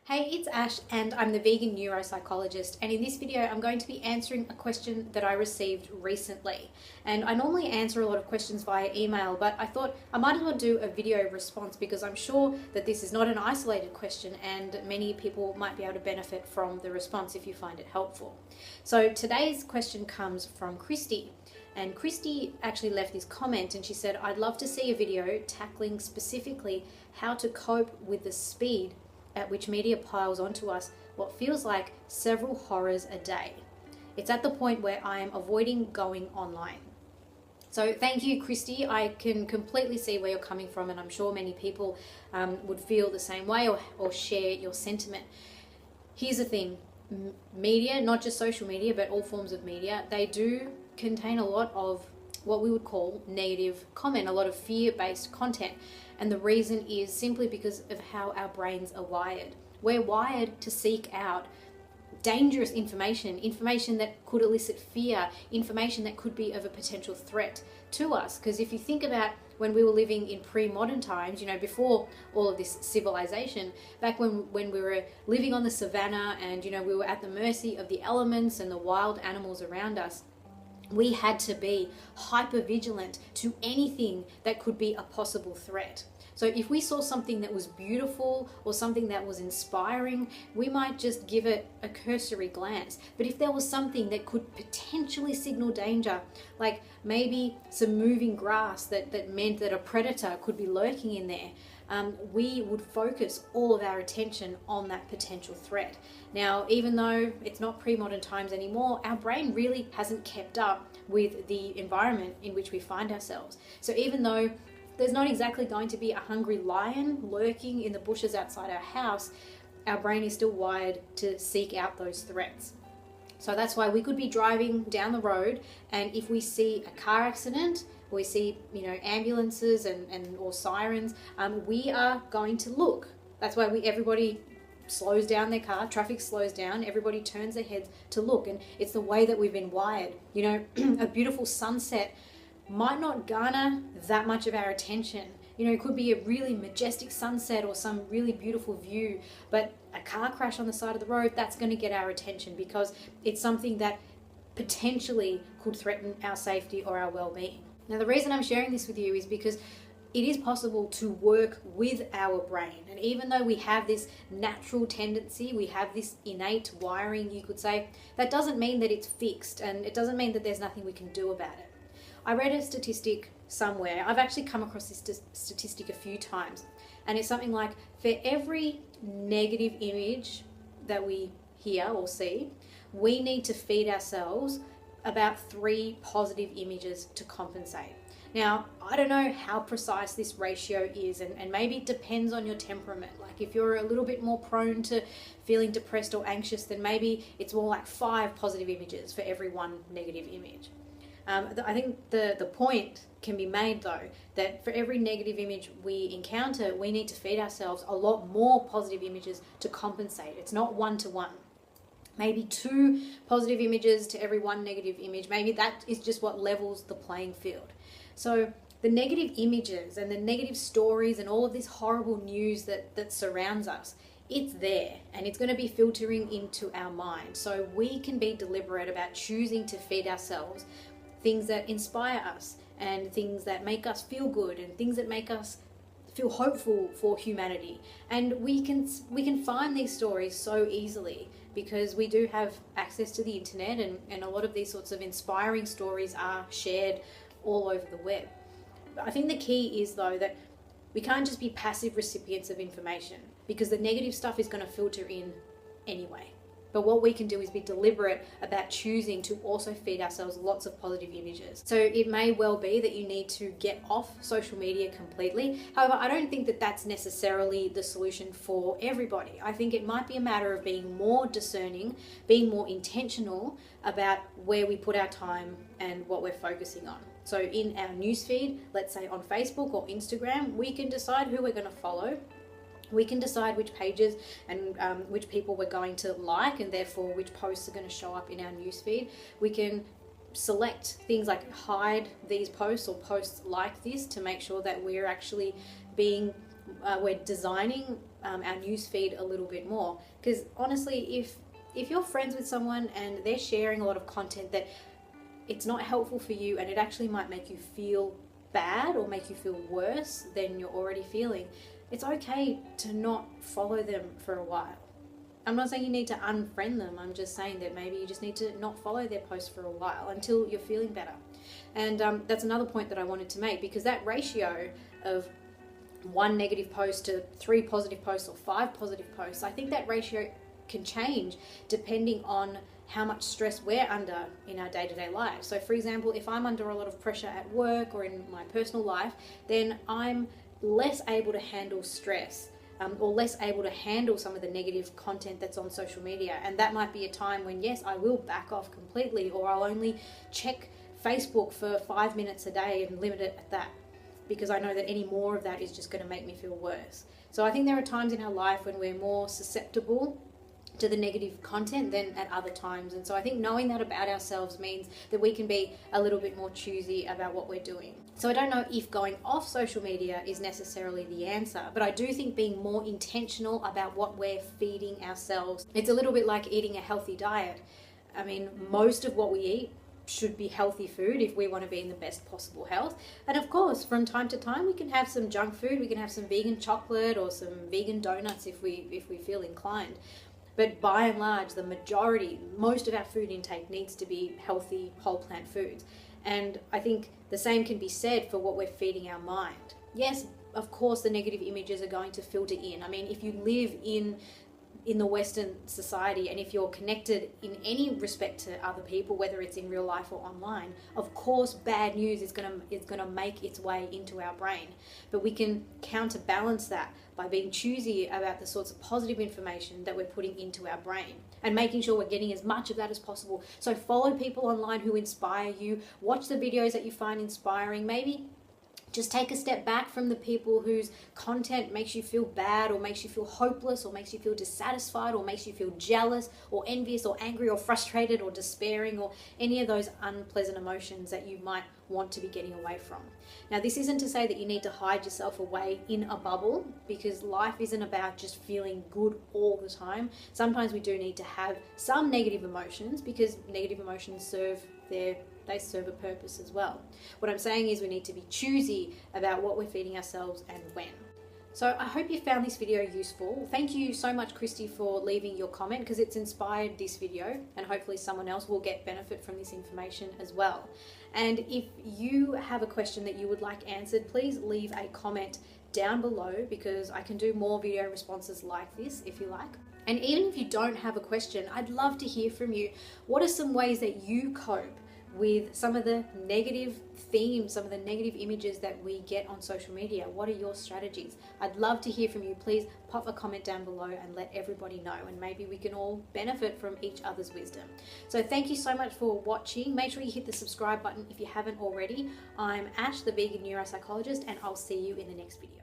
Hey, it's Ash and I'm the vegan neuropsychologist, and in this video I'm going to be answering a question that I received recently. And I normally answer a lot of questions via email, but I thought I might as well do a video response because I'm sure that this is not an isolated question and many people might be able to benefit from the response if you find it helpful. So today's question comes from Christy. And Christy actually left this comment and she said, I'd love to see a video tackling specifically how to cope with the speed at which media piles onto us what feels like several horrors a day. It's at the point where I am avoiding going online. So thank you, Christy. I can completely see where you're coming from, and I'm sure many people would feel the same way or share your sentiment. Here's the thing. Media, not just social media, but all forms of media, they do contain a lot of what we would call negative comment, a lot of fear-based content. And the reason is simply because of how our brains are wired. We're wired to seek out dangerous information that could elicit fear, information that could be of a potential threat to us. Because if you think about when we were living in pre-modern times, before all of this civilization, back when we were living on the savannah and, we were at the mercy of the elements and the wild animals around us, we had to be hyper vigilant to anything that could be a possible threat. So if we saw something that was beautiful or something that was inspiring, we might just give it a cursory glance. But if there was something that could potentially signal danger, like maybe some moving grass that meant that a predator could be lurking in there, we would focus all of our attention on that potential threat. Now, even though it's not pre-modern times anymore, our brain really hasn't kept up with the environment in which we find ourselves. So even though there's not exactly going to be a hungry lion lurking in the bushes outside our house, our brain is still wired to seek out those threats. So that's why we could be driving down the road, and if we see a car accident, we see ambulances and or sirens, we are going to look. That's why everybody slows down their car, traffic slows down, everybody turns their heads to look, and it's the way that we've been wired. A beautiful sunset might not garner that much of our attention. It could be a really majestic sunset or some really beautiful view, but a car crash on the side of the road, that's going to get our attention because it's something that potentially could threaten our safety or our well-being. Now, the reason I'm sharing this with you is because it is possible to work with our brain. And even though we have this natural tendency, we have this innate wiring, you could say, that doesn't mean that it's fixed, and it doesn't mean that there's nothing we can do about it. I read a statistic somewhere. I've actually come across this statistic a few times, and it's something like for every negative image that we hear or see, we need to feed ourselves about 3 positive images to compensate. Now, I don't know how precise this ratio is, and maybe it depends on your temperament. Like if you're a little bit more prone to feeling depressed or anxious, then maybe it's more like 5 positive images for every 1 negative image. I think the point can be made though that for every negative image we encounter, we need to feed ourselves a lot more positive images to compensate. It's not 1 to 1. Maybe 2 positive images to every 1 negative image. Maybe that is just what levels the playing field. So the negative images and the negative stories and all of this horrible news that surrounds us, it's there and it's going to be filtering into our mind. So we can be deliberate about choosing to feed ourselves things that inspire us and things that make us feel good and things that make us feel hopeful for humanity. And we can find these stories so easily because we do have access to the internet, and a lot of these sorts of inspiring stories are shared all over the web. But I think the key is though that we can't just be passive recipients of information because the negative stuff is going to filter in anyway. But what we can do is be deliberate about choosing to also feed ourselves lots of positive images. So it may well be that you need to get off social media completely. However, I don't think that that's necessarily the solution for everybody. I think it might be a matter of being more discerning, being more intentional about where we put our time and what we're focusing on. So in our newsfeed, let's say on Facebook or Instagram, we can decide who we're going to follow. We can decide which pages and which people we're going to like, and therefore which posts are going to show up in our newsfeed. We can select things like hide these posts or posts like this to make sure that we're actually we're designing our news feed a little bit more. Because honestly, if you're friends with someone and they're sharing a lot of content that it's not helpful for you and it actually might make you feel bad or make you feel worse than you're already feeling, it's okay to not follow them for a while. I'm not saying you need to unfriend them. I'm just saying that maybe you just need to not follow their posts for a while until you're feeling better. And that's another point that I wanted to make, because that ratio of 1 negative post to 3 positive posts or 5 positive posts, I think that ratio can change depending on how much stress we're under in our day-to-day lives. So for example, if I'm under a lot of pressure at work or in my personal life, then I'm less able to handle stress, or less able to handle some of the negative content that's on social media. And that might be a time when, yes, I will back off completely, or I'll only check Facebook for 5 minutes a day and limit it at that, because I know that any more of that is just going to make me feel worse. So I think there are times in our life when we're more susceptible to the negative content than at other times. And so I think knowing that about ourselves means that we can be a little bit more choosy about what we're doing. So I don't know if going off social media is necessarily the answer, but I do think being more intentional about what we're feeding ourselves. It's a little bit like eating a healthy diet. I mean, most of what we eat should be healthy food if we want to be in the best possible health. And of course, from time to time, we can have some junk food. We can have some vegan chocolate or some vegan donuts if we feel inclined. But by and large, the majority, most of our food intake needs to be healthy, whole plant foods. And I think the same can be said for what we're feeding our mind. Yes, of course, the negative images are going to filter in. I mean, if you live in the Western society, and if you're connected in any respect to other people, whether it's in real life or online, of course bad news is gonna make its way into our brain. But we can counterbalance that by being choosy about the sorts of positive information that we're putting into our brain and making sure we're getting as much of that as possible. So follow people online who inspire you, watch the videos that you find inspiring, maybe just take a step back from the people whose content makes you feel bad or makes you feel hopeless or makes you feel dissatisfied or makes you feel jealous or envious or angry or frustrated or despairing or any of those unpleasant emotions that you might want to be getting away from. Now, this isn't to say that you need to hide yourself away in a bubble, because life isn't about just feeling good all the time. Sometimes we do need to have some negative emotions, because negative emotions serve a purpose as well. What I'm saying is we need to be choosy about what we're feeding ourselves and when. So I hope you found this video useful. Thank you so much, Christy, for leaving your comment, because it's inspired this video, and hopefully someone else will get benefit from this information as well. And if you have a question that you would like answered, please leave a comment down below, because I can do more video responses like this if you like. And even if you don't have a question, I'd love to hear from you. What are some ways that you cope with some of the negative themes, some of the negative images that we get on social media? What are your strategies? I'd love to hear from you. Please pop a comment down below and let everybody know, and maybe we can all benefit from each other's wisdom. So thank you so much for watching. Make sure you hit the subscribe button if you haven't already. I'm Ash, the vegan neuropsychologist, and I'll see you in the next video.